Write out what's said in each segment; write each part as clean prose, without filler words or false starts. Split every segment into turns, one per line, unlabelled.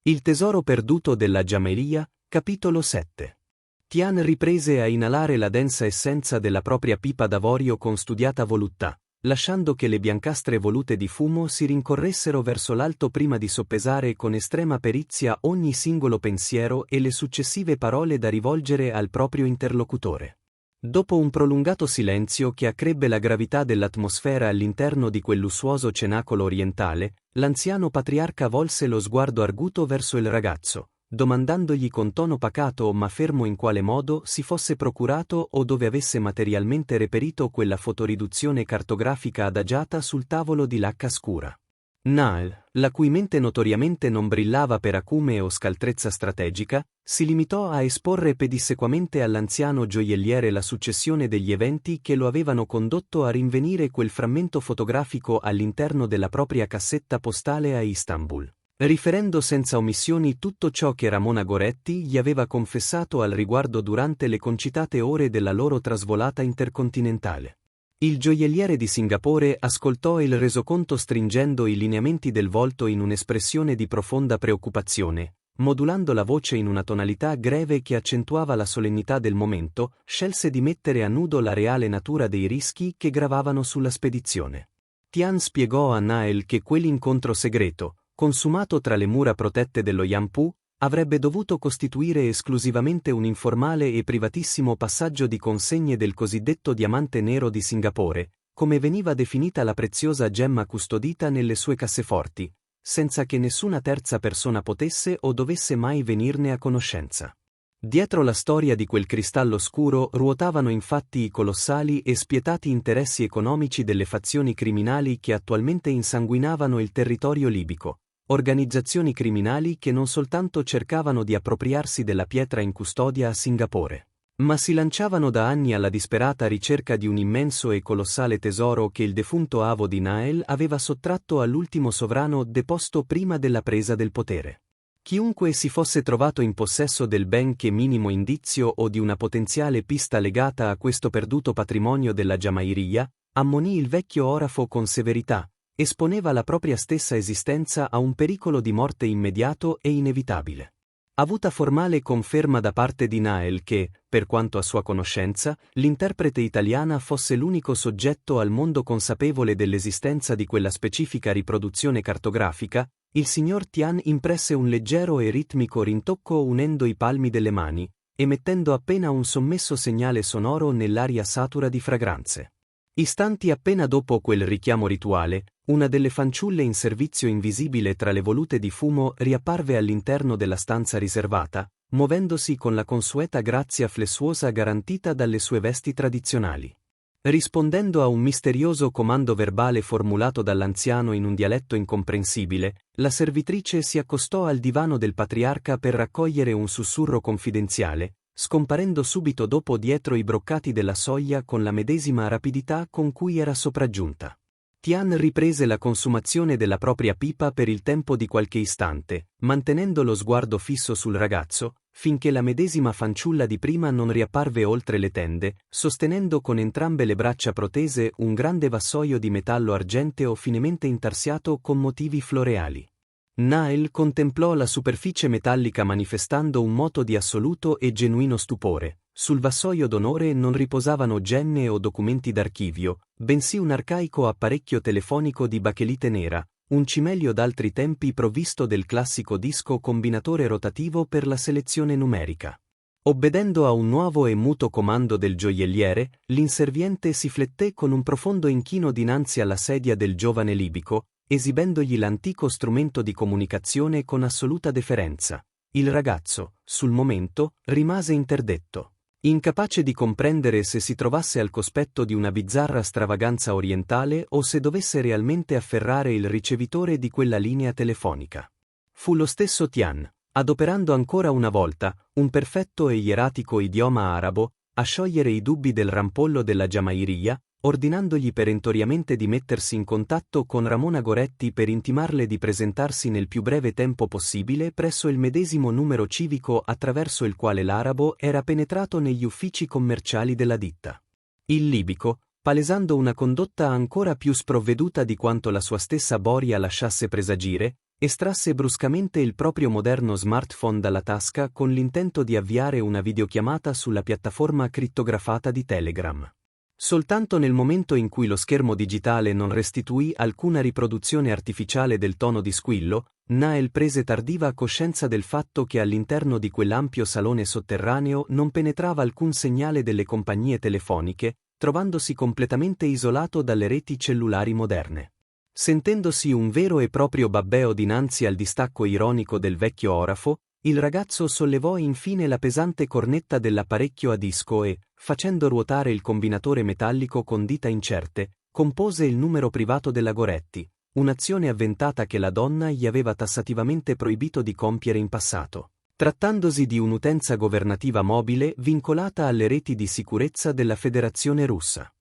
Il tesoro perduto della Giamahiria, capitolo 7. Tian riprese a inalare la densa essenza della propria pipa d'avorio con studiata voluttà, lasciando che le biancastre volute di fumo si rincorressero verso l'alto prima di soppesare con estrema perizia ogni singolo pensiero e le successive parole da rivolgere al proprio interlocutore. Dopo un prolungato silenzio che accrebbe la gravità dell'atmosfera all'interno di quel lussuoso cenacolo orientale, l'anziano patriarca volse lo sguardo arguto verso il ragazzo, domandandogli con tono pacato ma fermo in quale modo si fosse procurato o dove avesse materialmente reperito quella fotoriduzione cartografica adagiata sul tavolo di lacca scura. Nael, la cui mente notoriamente non brillava per acume o scaltrezza strategica, si limitò a esporre pedissequamente all'anziano gioielliere la successione degli eventi che lo avevano condotto a rinvenire quel frammento fotografico all'interno della propria cassetta postale a Istanbul, riferendo senza omissioni tutto ciò che Ramona Goretti gli aveva confessato al riguardo durante le concitate ore della loro trasvolata intercontinentale. Il gioielliere di Singapore ascoltò il resoconto stringendo i lineamenti del volto in un'espressione di profonda preoccupazione, modulando la voce in una tonalità greve che accentuava la solennità del momento, scelse di mettere a nudo la reale natura dei rischi che gravavano sulla spedizione. Tian spiegò a Nael che quell'incontro segreto, consumato tra le mura protette dello Yampu, avrebbe dovuto costituire esclusivamente un informale e privatissimo passaggio di consegne del cosiddetto diamante nero di Singapore, come veniva definita la preziosa gemma custodita nelle sue casseforti, senza che nessuna terza persona potesse o dovesse mai venirne a conoscenza. Dietro la storia di quel cristallo scuro ruotavano infatti i colossali e spietati interessi economici delle fazioni criminali che attualmente insanguinavano il territorio libico. Organizzazioni criminali che non soltanto cercavano di appropriarsi della pietra in custodia a Singapore, ma si lanciavano da anni alla disperata ricerca di un immenso e colossale tesoro che il defunto avo di Nael aveva sottratto all'ultimo sovrano deposto prima della presa del potere. Chiunque si fosse trovato in possesso del benché minimo indizio o di una potenziale pista legata a questo perduto patrimonio della Giamahiria, ammonì il vecchio orafo con severità, esponeva la propria stessa esistenza a un pericolo di morte immediato e inevitabile. Avuta formale conferma da parte di Nael che, per quanto a sua conoscenza, l'interprete italiana fosse l'unico soggetto al mondo consapevole dell'esistenza di quella specifica riproduzione cartografica, il signor Tian impresse un leggero e ritmico rintocco unendo i palmi delle mani, emettendo appena un sommesso segnale sonoro nell'aria satura di fragranze. Istanti appena dopo quel richiamo rituale, una delle fanciulle in servizio invisibile tra le volute di fumo riapparve all'interno della stanza riservata, muovendosi con la consueta grazia flessuosa garantita dalle sue vesti tradizionali. Rispondendo a un misterioso comando verbale formulato dall'anziano in un dialetto incomprensibile, la servitrice si accostò al divano del patriarca per raccogliere un sussurro confidenziale, scomparendo subito dopo dietro i broccati della soglia con la medesima rapidità con cui era sopraggiunta. Tian riprese la consumazione della propria pipa per il tempo di qualche istante, mantenendo lo sguardo fisso sul ragazzo, finché la medesima fanciulla di prima non riapparve oltre le tende, sostenendo con entrambe le braccia protese un grande vassoio di metallo argenteo finemente intarsiato con motivi floreali. Nael contemplò la superficie metallica manifestando un moto di assoluto e genuino stupore. Sul vassoio d'onore non riposavano gemme o documenti d'archivio, bensì un arcaico apparecchio telefonico di bachelite nera, un cimelio d'altri tempi provvisto del classico disco combinatore rotativo per la selezione numerica. Obbedendo a un nuovo e muto comando del gioielliere, l'inserviente si fletté con un profondo inchino dinanzi alla sedia del giovane libico, esibendogli l'antico strumento di comunicazione con assoluta deferenza. Il ragazzo, sul momento, rimase interdetto, incapace di comprendere se si trovasse al cospetto di una bizzarra stravaganza orientale o se dovesse realmente afferrare il ricevitore di quella linea telefonica. Fu lo stesso Tian, adoperando ancora una volta un perfetto e ieratico idioma arabo, a sciogliere i dubbi del rampollo della Giamahiria, ordinandogli perentoriamente di mettersi in contatto con Ramona Goretti per intimarle di presentarsi nel più breve tempo possibile presso il medesimo numero civico attraverso il quale l'arabo era penetrato negli uffici commerciali della ditta. Il libico, palesando una condotta ancora più sprovveduta di quanto la sua stessa boria lasciasse presagire, Estrasse bruscamente il proprio moderno smartphone dalla tasca con l'intento di avviare una videochiamata sulla piattaforma crittografata di Telegram. Soltanto nel momento in cui lo schermo digitale non restituì alcuna riproduzione artificiale del tono di squillo, Nael prese tardiva coscienza del fatto che all'interno di quell'ampio salone sotterraneo non penetrava alcun segnale delle compagnie telefoniche, trovandosi completamente isolato dalle reti cellulari moderne. Sentendosi un vero e proprio babbeo dinanzi al distacco ironico del vecchio orafo, il ragazzo sollevò infine la pesante cornetta dell'apparecchio a disco e, facendo ruotare il combinatore metallico con dita incerte, compose il numero privato della Goretti, un'azione avventata che la donna gli aveva tassativamente proibito di compiere in passato, trattandosi di un'utenza governativa mobile vincolata alle reti di sicurezza della Federazione Russa.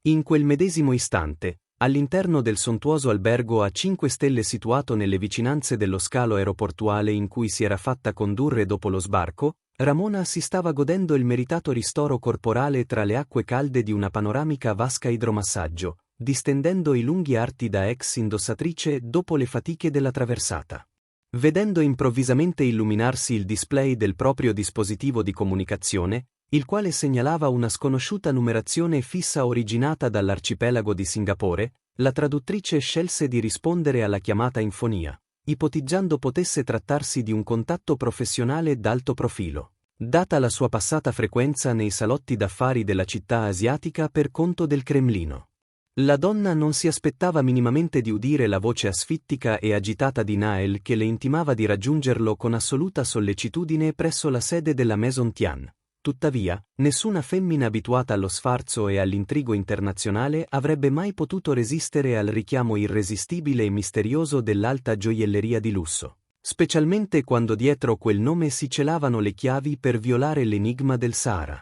In quel medesimo istante, all'interno del sontuoso albergo a 5 stelle situato nelle vicinanze dello scalo aeroportuale in cui si era fatta condurre dopo lo sbarco, Ramona si stava godendo il meritato ristoro corporale tra le acque calde di una panoramica vasca idromassaggio, distendendo i lunghi arti da ex indossatrice dopo le fatiche della traversata. Vedendo improvvisamente illuminarsi il display del proprio dispositivo di comunicazione, il quale segnalava una sconosciuta numerazione fissa originata dall'arcipelago di Singapore, la traduttrice scelse di rispondere alla chiamata in fonia, ipotizzando potesse trattarsi di un contatto professionale d'alto profilo, data la sua passata frequenza nei salotti d'affari della città asiatica per conto del Cremlino. La donna non si aspettava minimamente di udire la voce asfittica e agitata di Nael che le intimava di raggiungerlo con assoluta sollecitudine presso la sede della Maison Tian. Tuttavia, nessuna femmina abituata allo sfarzo e all'intrigo internazionale avrebbe mai potuto resistere al richiamo irresistibile e misterioso dell'alta gioielleria di lusso, specialmente quando dietro quel nome si celavano le chiavi per violare l'enigma del Sahara.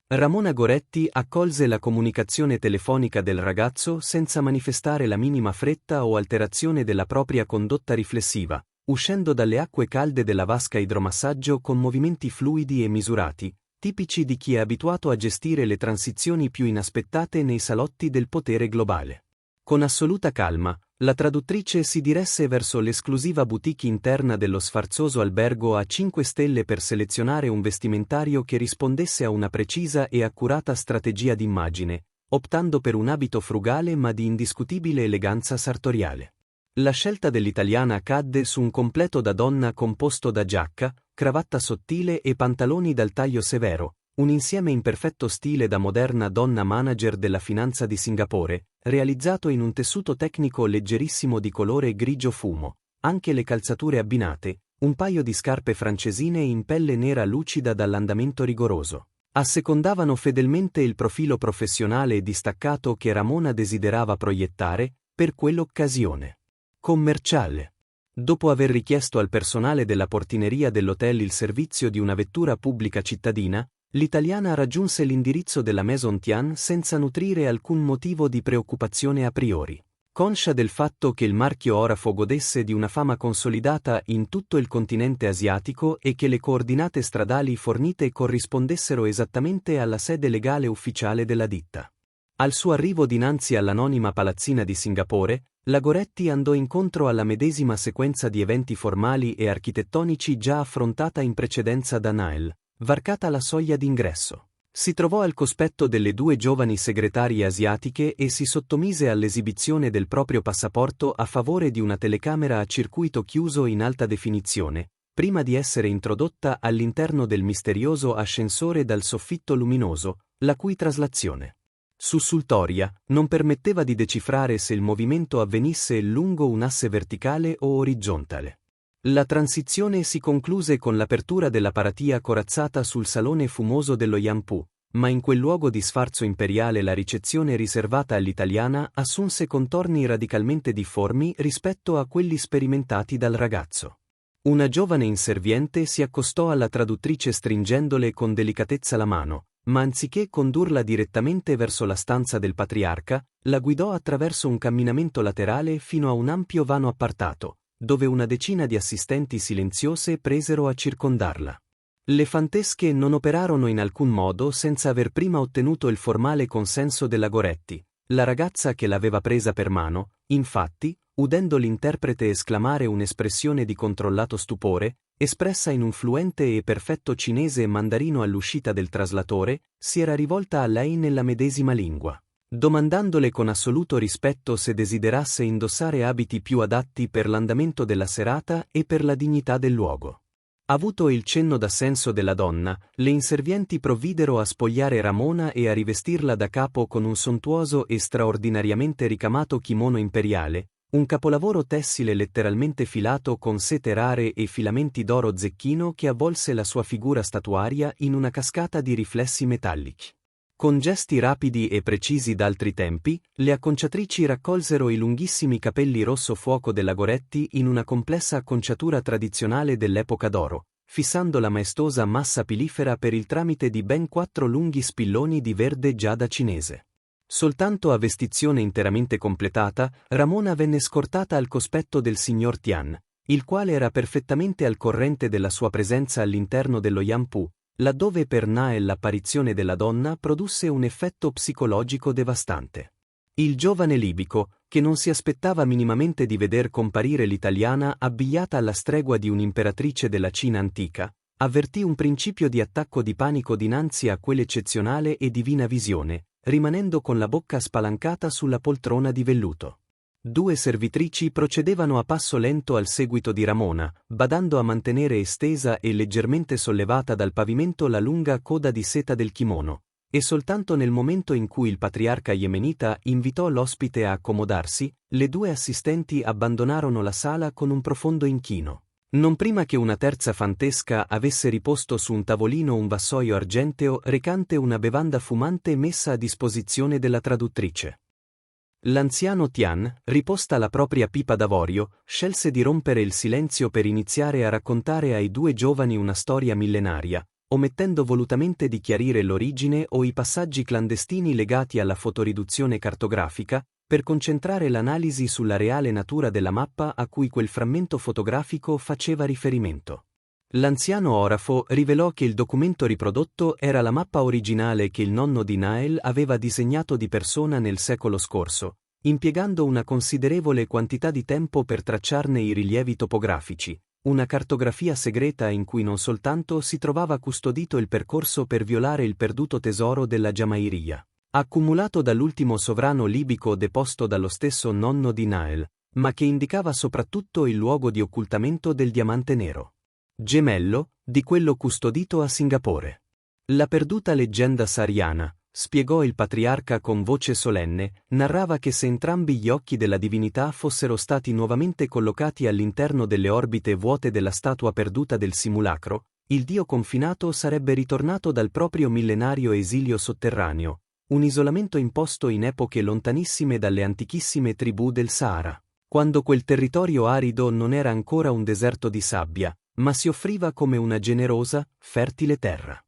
Ramona Goretti accolse la comunicazione telefonica del ragazzo senza manifestare la minima fretta o alterazione della propria condotta riflessiva, uscendo dalle acque calde della vasca idromassaggio con movimenti fluidi e misurati, tipici di chi è abituato a gestire le transizioni più inaspettate nei salotti del potere globale. Con assoluta calma, la traduttrice si diresse verso l'esclusiva boutique interna dello sfarzoso albergo a 5 stelle per selezionare un vestimentario che rispondesse a una precisa e accurata strategia d'immagine, optando per un abito frugale ma di indiscutibile eleganza sartoriale. La scelta dell'italiana cadde su un completo da donna composto da giacca, cravatta sottile e pantaloni dal taglio severo, un insieme in perfetto stile da moderna donna manager della finanza di Singapore, realizzato in un tessuto tecnico leggerissimo di colore grigio fumo, anche le calzature abbinate, un paio di scarpe francesine in pelle nera lucida dall'andamento rigoroso, assecondavano fedelmente il profilo professionale e distaccato che Ramona desiderava proiettare, per quell'occasione. Commerciale. Dopo aver richiesto al personale della portineria dell'hotel il servizio di una vettura pubblica cittadina, l'italiana raggiunse l'indirizzo della Maison Tian senza nutrire alcun motivo di preoccupazione a priori. Conscia del fatto che il marchio orafo godesse di una fama consolidata in tutto il continente asiatico e che le coordinate stradali fornite corrispondessero esattamente alla sede legale ufficiale della ditta. Al suo arrivo dinanzi all'anonima palazzina di Singapore, la Goretti andò incontro alla medesima sequenza di eventi formali e architettonici già affrontata in precedenza da Nael, varcata la soglia d'ingresso. Si trovò al cospetto delle 2 giovani segretarie asiatiche e si sottomise all'esibizione del proprio passaporto a favore di una telecamera a circuito chiuso in alta definizione, prima di essere introdotta all'interno del misterioso ascensore dal soffitto luminoso, la cui traslazione sussultoria non permetteva di decifrare se il movimento avvenisse lungo un asse verticale o orizzontale. La transizione si concluse con l'apertura della paratia corazzata sul salone fumoso dello Yampu, ma in quel luogo di sfarzo imperiale la ricezione riservata all'italiana assunse contorni radicalmente difformi rispetto a quelli sperimentati dal ragazzo. Una giovane inserviente si accostò alla traduttrice stringendole con delicatezza la mano, ma anziché condurla direttamente verso la stanza del patriarca, la guidò attraverso un camminamento laterale fino a un ampio vano appartato, dove una decina di assistenti silenziose presero a circondarla. Le fantesche non operarono in alcun modo senza aver prima ottenuto il formale consenso della Goretti. La ragazza che l'aveva presa per mano, infatti, udendo l'interprete esclamare un'espressione di controllato stupore, espressa in un fluente e perfetto cinese mandarino all'uscita del traslatore, si era rivolta a lei nella medesima lingua, domandandole con assoluto rispetto se desiderasse indossare abiti più adatti per l'andamento della serata e per la dignità del luogo. Avuto il cenno d'assenso della donna, le inservienti provvidero a spogliare Ramona e a rivestirla da capo con un sontuoso e straordinariamente ricamato kimono imperiale, un capolavoro tessile letteralmente filato con sete rare e filamenti d'oro zecchino che avvolse la sua figura statuaria in una cascata di riflessi metallici. Con gesti rapidi e precisi d'altri tempi, le acconciatrici raccolsero i lunghissimi capelli rosso fuoco della Goretti in una complessa acconciatura tradizionale dell'epoca d'oro, fissando la maestosa massa pilifera per il tramite di ben 4 lunghi spilloni di verde giada cinese. Soltanto a vestizione interamente completata, Ramona venne scortata al cospetto del signor Tian, il quale era perfettamente al corrente della sua presenza all'interno dello Yampu, laddove per Nael l'apparizione della donna produsse un effetto psicologico devastante. Il giovane libico, che non si aspettava minimamente di veder comparire l'italiana abbigliata alla stregua di un'imperatrice della Cina antica, avvertì un principio di attacco di panico dinanzi a quell'eccezionale e divina visione, rimanendo con la bocca spalancata sulla poltrona di velluto. 2 servitrici procedevano a passo lento al seguito di Ramona, badando a mantenere estesa e leggermente sollevata dal pavimento la lunga coda di seta del kimono, e soltanto nel momento in cui il patriarca yemenita invitò l'ospite a accomodarsi, le 2 assistenti abbandonarono la sala con un profondo inchino, non prima che una terza fantesca avesse riposto su un tavolino un vassoio argenteo recante una bevanda fumante messa a disposizione della traduttrice. L'anziano Tian, riposta la propria pipa d'avorio, scelse di rompere il silenzio per iniziare a raccontare ai 2 giovani una storia millenaria, omettendo volutamente di chiarire l'origine o i passaggi clandestini legati alla fotoriduzione cartografica, per concentrare l'analisi sulla reale natura della mappa a cui quel frammento fotografico faceva riferimento. L'anziano orafo rivelò che il documento riprodotto era la mappa originale che il nonno di Nael aveva disegnato di persona nel secolo scorso, impiegando una considerevole quantità di tempo per tracciarne i rilievi topografici, una cartografia segreta in cui non soltanto si trovava custodito il percorso per violare il perduto tesoro della Giamairia, accumulato dall'ultimo sovrano libico deposto dallo stesso nonno di Nael, ma che indicava soprattutto il luogo di occultamento del diamante nero, gemello di quello custodito a Singapore. La perduta leggenda sariana, spiegò il patriarca con voce solenne, narrava che se entrambi gli occhi della divinità fossero stati nuovamente collocati all'interno delle orbite vuote della statua perduta del simulacro, il dio confinato sarebbe ritornato dal proprio millenario esilio sotterraneo, un isolamento imposto in epoche lontanissime dalle antichissime tribù del Sahara, quando quel territorio arido non era ancora un deserto di sabbia, ma si offriva come una generosa, fertile terra,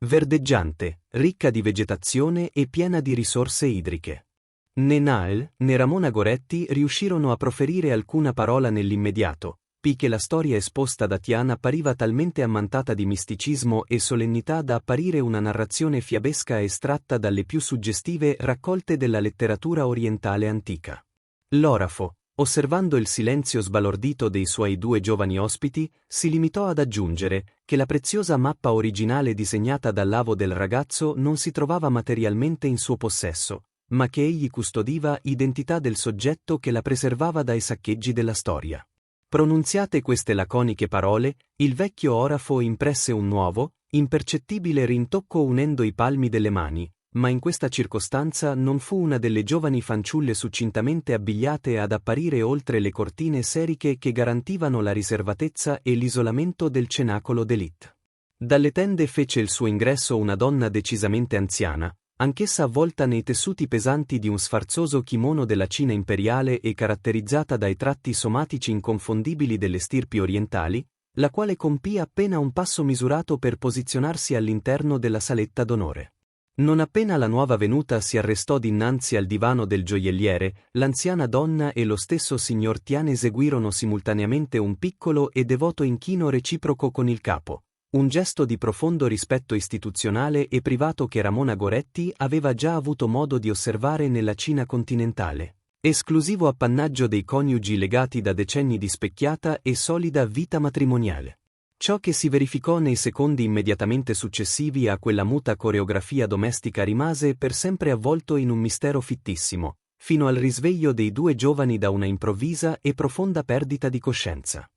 verdeggiante, ricca di vegetazione e piena di risorse idriche. Né Nael, né Ramona Goretti riuscirono a proferire alcuna parola nell'immediato, poiché la storia esposta da Tian appariva talmente ammantata di misticismo e solennità da apparire una narrazione fiabesca estratta dalle più suggestive raccolte della letteratura orientale antica. L'orafo, osservando il silenzio sbalordito dei suoi 2 giovani ospiti, si limitò ad aggiungere che la preziosa mappa originale disegnata dall'avo del ragazzo non si trovava materialmente in suo possesso, ma che egli custodiva identità del soggetto che la preservava dai saccheggi della storia. Pronunziate queste laconiche parole, il vecchio orafo impresse un nuovo, impercettibile rintocco unendo i palmi delle mani, ma in questa circostanza non fu una delle giovani fanciulle succintamente abbigliate ad apparire oltre le cortine seriche che garantivano la riservatezza e l'isolamento del cenacolo d'élite. Dalle tende fece il suo ingresso una donna decisamente anziana, anch'essa avvolta nei tessuti pesanti di un sfarzoso kimono della Cina imperiale e caratterizzata dai tratti somatici inconfondibili delle stirpi orientali, la quale compì appena un passo misurato per posizionarsi all'interno della saletta d'onore. Non appena la nuova venuta si arrestò dinanzi al divano del gioielliere, l'anziana donna e lo stesso signor Tian eseguirono simultaneamente un piccolo e devoto inchino reciproco con il capo, un gesto di profondo rispetto istituzionale e privato che Ramona Goretti aveva già avuto modo di osservare nella Cina continentale, esclusivo appannaggio dei coniugi legati da decenni di specchiata e solida vita matrimoniale. Ciò che si verificò nei secondi immediatamente successivi a quella muta coreografia domestica rimase per sempre avvolto in un mistero fittissimo, fino al risveglio dei due giovani da una improvvisa e profonda perdita di coscienza.